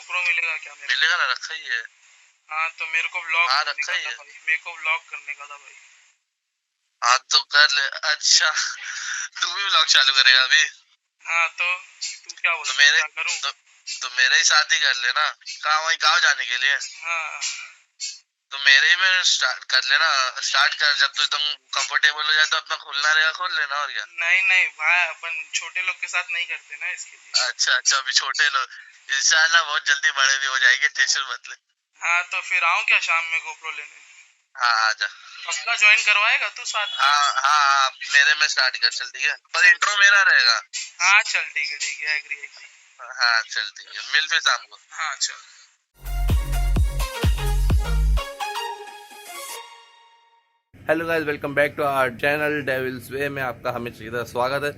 GoPro मिलेगा क्या? मिलेगा ना, रखा ही है। हाँ तो मेरे को व्लॉग रखा ही है मेरे को व्लॉग करने का था भाई। हाँ तो कर ले। अच्छा तू भी व्लॉग चालू करेगा अभी? हाँ तो तू क्या बोलता? तो मेरे क्या करूं? तो मेरे ही साथ ही कर लेना। कहाँ? वही गाँव जाने के लिए? हाँ तो मेरे ही में स्टार्ट कर लेना। स्टार्ट कर, जब तू एकदम कंफर्टेबल हो जाए तो अपना खुलना रहेगा, खोल लेना। और क्या? नहीं भाई, अपन छोटे लोग के साथ नहीं करते ना, इसके लिए। अच्छा अभी छोटे लोग, इंशाल्लाह बहुत जल्दी बड़े भी हो जाएंगे, टेंशन मत ले। हाँ तो फिर आऊं क्या शाम में गोप्रो लेने? हाँ आजा। पक्का ज्वाइन करवाएगा तू साथ में? हाँ मेरे में स्टार्ट कर, चल ठीक है, पर इंट्रो मेरा रहेगा। हाँ चल ठीक है, एग्री। हाँ चल ठीक है, मिल फिर शाम को। हाँ चल। Hello guys, welcome back to our channel Devil's Way में आपका हमेशा की तरह स्वागत है।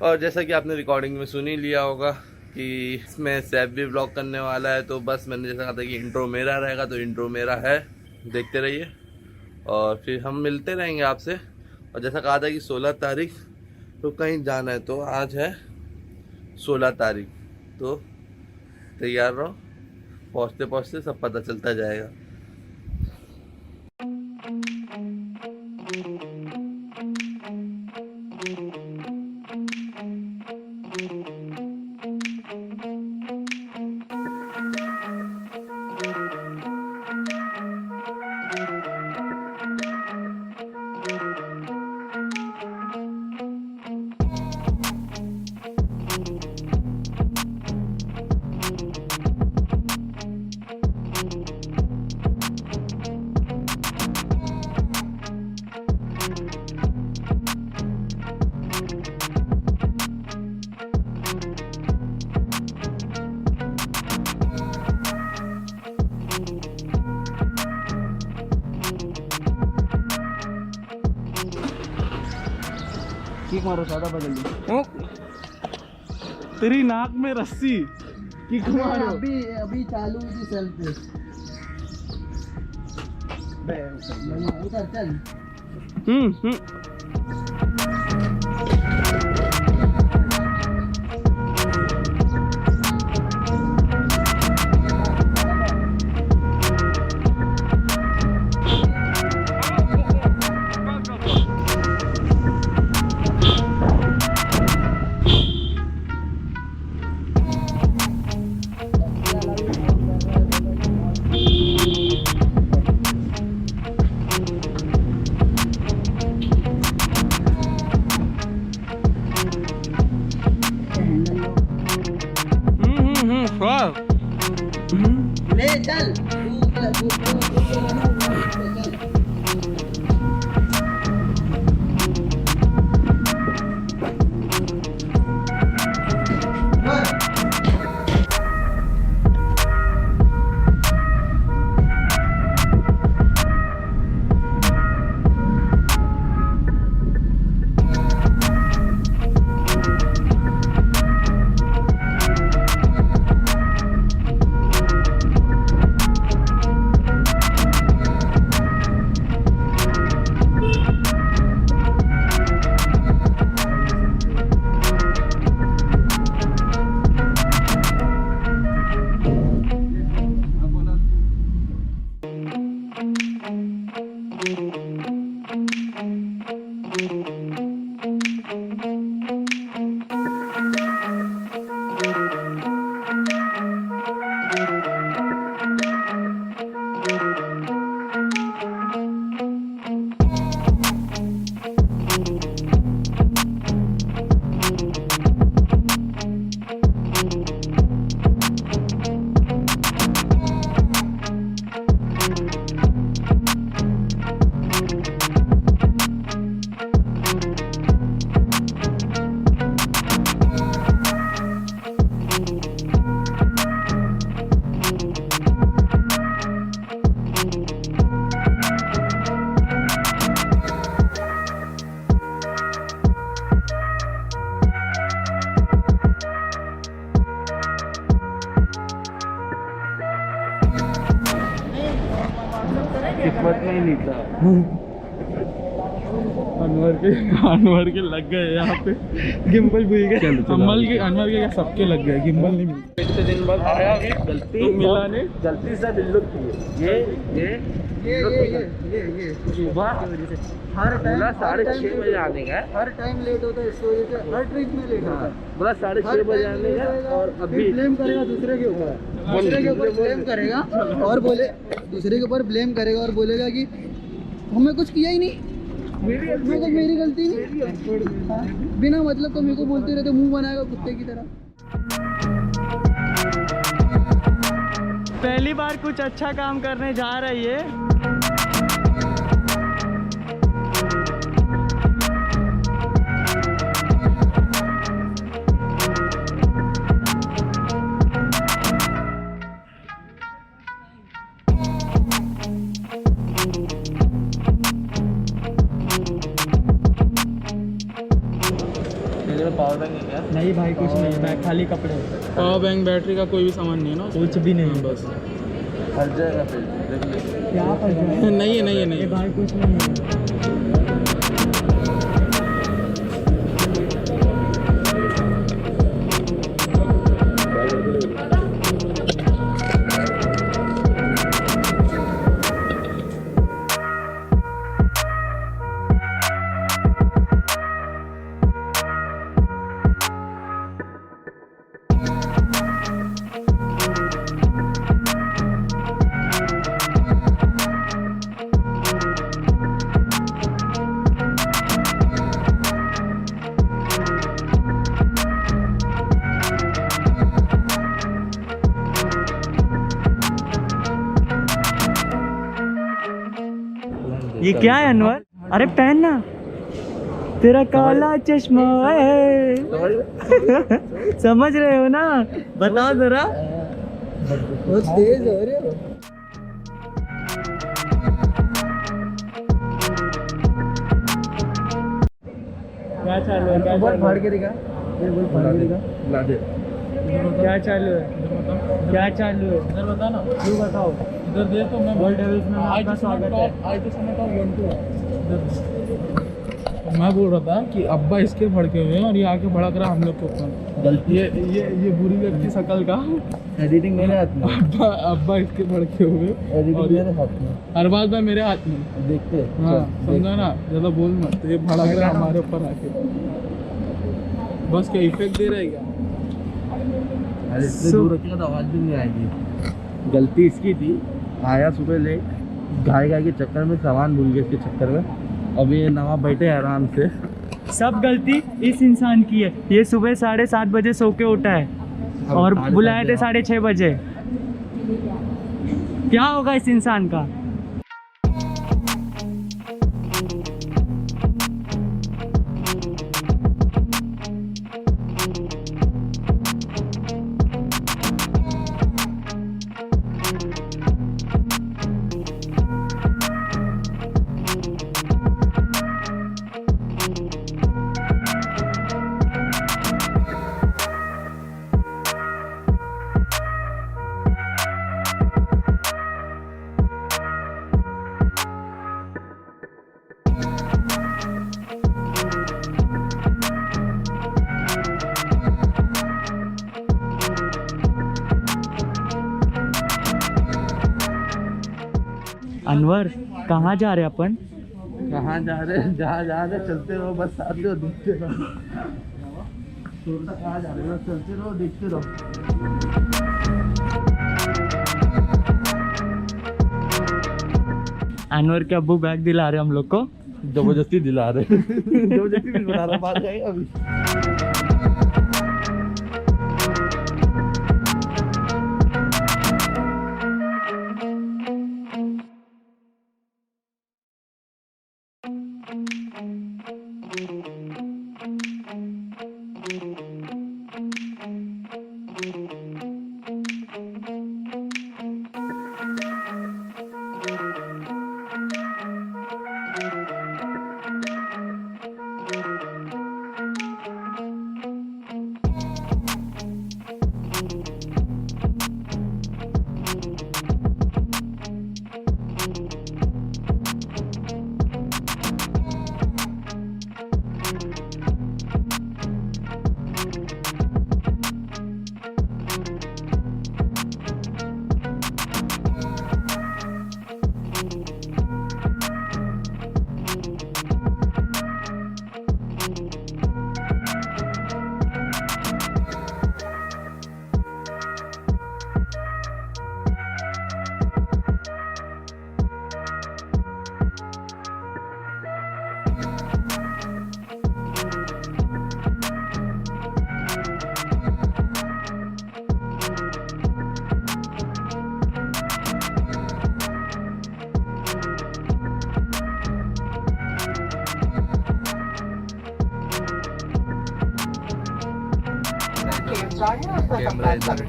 और जैसा कि आपने रिकॉर्डिंग में सुन ही लिया होगा कि इसमें सैफ भी व्लॉग करने वाला है, तो बस मैंने जैसा कहा था कि इंट्रो मेरा रहेगा, तो इंट्रो मेरा है, देखते रहिए और फिर हम मिलते रहेंगे आपसे। और जैसा कहा था कि 16 तारीख तो कहीं जाना है, तो आज है 16 तारीख, तो तैयार रहो, पहुँचते पहुँचते सब पता चलता जाएगा। किक मारो, सादा बदल दो। तेरी नाक में रस्सी, किक मारो। अभी चालू थी सेल्फ पे। उधर चल। ले चल किस्मत में ही नहीं था। अनवर के लग गए यहाँ पे गिम्बल भूल गए। अनवर के क्या सबके लग गए, गिम्बल नहीं मिलते। इतने दिन बाद आया अभी गलती तो मिला नहीं, गलती से बिल्लुक की है। ये सुबह हर बोला 6:30 बजे आने का है, हर टाइम लेट होता है, इस वजह से हर ट्रिप में लेट होता है। बोला 6:30 बजे आने का और अभी ब्लेम करेगा दूसरे के ऊपर, दूसरे के ऊपर ब्लेम करेगा और बोले दूसरे के ऊपर ब्लेम करेगा और बोलेगा कि हमें कुछ किया ही नहीं, मेरी गलती नहीं। हाँ, बिना मतलब तो मेरे को बोलते रहते, मुंह बनाएगा कुत्ते की तरह। पहली बार कुछ अच्छा काम करने जा रही है। पावर बैंक है क्या? नहीं भाई कुछ नहीं, मैं खाली कपड़े। पावर बैंक बैटरी का कोई भी सामान नहीं है ना, कुछ भी नहीं, बस हर जाएगा फिर देख ले। क्या नहीं है, नहीं भाई कुछ नहीं है। ये क्या है अनवर? अरे पहनना, तेरा काला चश्मा है। समझ रहे हो ना? बताओ जरा। बहुत तेज हो रहे हो। क्या चालू है? क्या बोल फाड़ के दिखा, बोल फाड़ के दिखा। ला दे। क्या चालू है? क्या चालू है? इधर बता ना, तू बताओ। इधर दे तो मैं वर्ल्ड डेविल्स में आपका स्वागत है। आज तो समय का 1 2 मैं बोल रहा था कि अब्बा इसके भड़के हुए हैं और ये आके भड़क रहा हम लोग के ऊपर। गलती ये बुरी व्यक्ति शकल का एडिटिंग मेरे हाथ में, अब्बा इसके भड़के हुए एडिटिंग मेरे हाथ में, हर बात में मेरे हाथ में। देखते हैं। हाँ समझा ना, ज़्यादा बोल मत, तो ये भड़क रहा हमारे ऊपर आके। बस क्या इफेक्ट दे रहा है क्या? अरे इतने दूर रखेगा तो आवाज़ भी नहीं आएगी। गलती इसकी थी, आया सुबह लेट, घाय के चक्कर में सामान भूल गए, इसके चक्कर में अभी ये नवा बैठे आराम से। सब गलती इस इंसान की है। ये सुबह 7:30 बजे सो के उठा है और बुलाए थे 6:30 बजे। क्या होगा इस इंसान का? अनवर कहाँ जा रहे अपन? कहाँ जा रहे हैं? जहाँ जा रहे हैं चलते रहो, बस साथ रहो, देखते रहो। कहाँ जा रहे हो? चलते रहो, देखते रहो। अनवर के अब्बू बैग दिला रहे हम लोग को, जबरदस्ती दिला रहे। जबरदस्ती भी बना रहा, बात जाएगा अभी। कैमरा इधर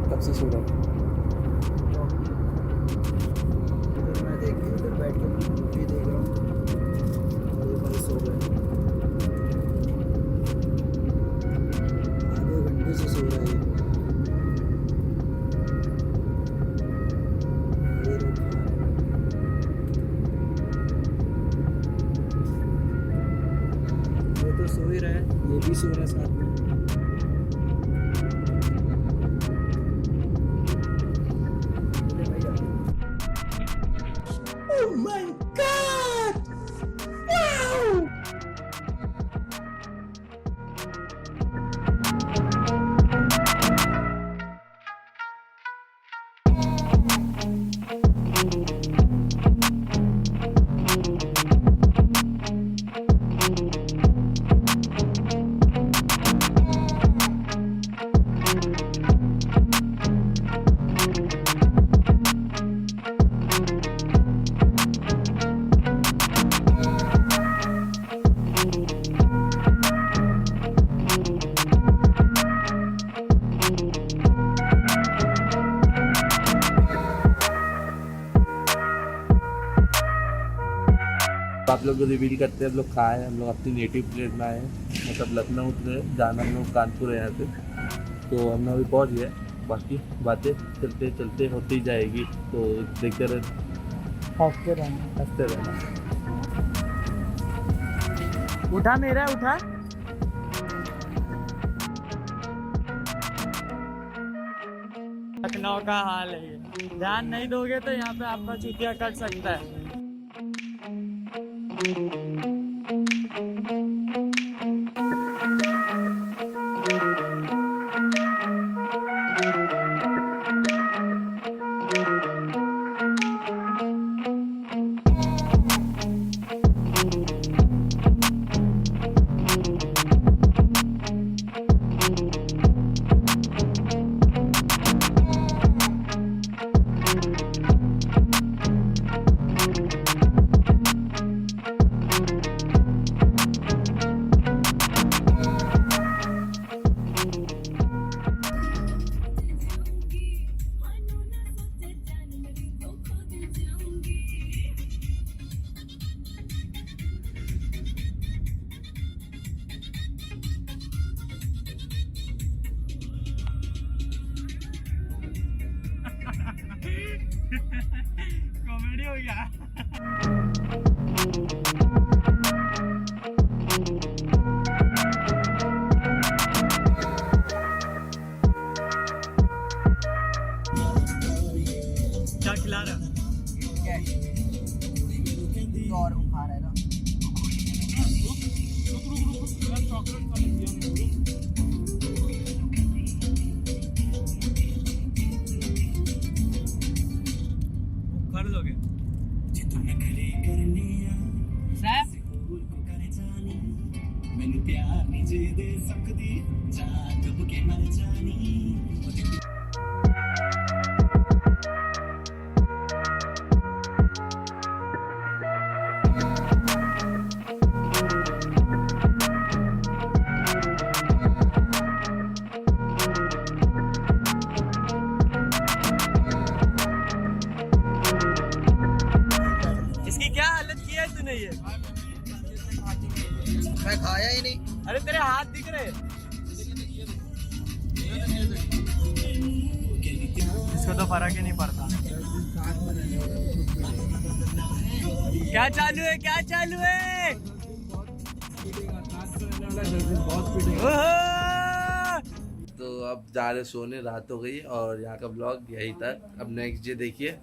कब से सो रहा है? मैं देखिए इधर बैठ के मूवी देख रहा हूँ और ये भाई सो गए। आधे घंटे से सो रहा है ये तो सो ही रहा है, ये भी सो रहा है साथ में। आप लोग को रिवील करते हैं, हम लोग कहाँ हैं। हम लोग अपनी नेटिव प्लेस में आए हैं, मतलब लखनऊ से जाना हम लोग कानपुर है यहाँ से। तो हम अभी पहुँच गए, बाकी बातें चलते चलते होती जाएगी, तो देखते हंसते रहना। उठा मेरा उठा। लखनऊ का हाल है ये, ध्यान नहीं दोगे तो यहाँ पे आपका चूतिया कट सकता है। कॉमेडी हो गया। क्या खिला रहा? और खा रहा है ना। कर लोगे मैंने प्यार निजे दे सकती जा कब के मर जानी। इसकी क्या हालत की है तूने ये? मैं खाया ही नहीं। अरे तेरे हाथ दिख रहे। इसको तो फर्क ही नहीं पड़ता। क्या चालू है, क्या चालू है? तो अब जा रहे सोने, रात हो गई और यहाँ का ब्लॉग यही था। अब नेक्स्ट डे देखिए,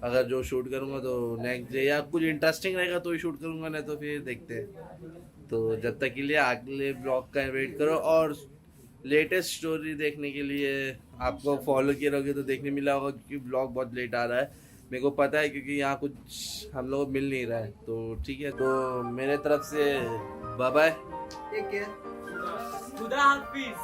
अगर जो शूट करूँगा तो नेक्स्ट डे या कुछ इंटरेस्टिंग रहेगा तो ही शूट करूँगा, नहीं तो फिर देखते हैं। तो जब तक के लिए अगले ब्लॉग का वेट करो और लेटेस्ट स्टोरी देखने के लिए आपको फॉलो किए रहोगे तो देखने मिला होगा, क्योंकि ब्लॉग बहुत लेट आ रहा है, मेरे को पता है, क्योंकि यहाँ कुछ हम लोग मिल नहीं रहा है। तो ठीक है, तो मेरे तरफ से बाय बाय, टेक केयर, खुदा हाफिज।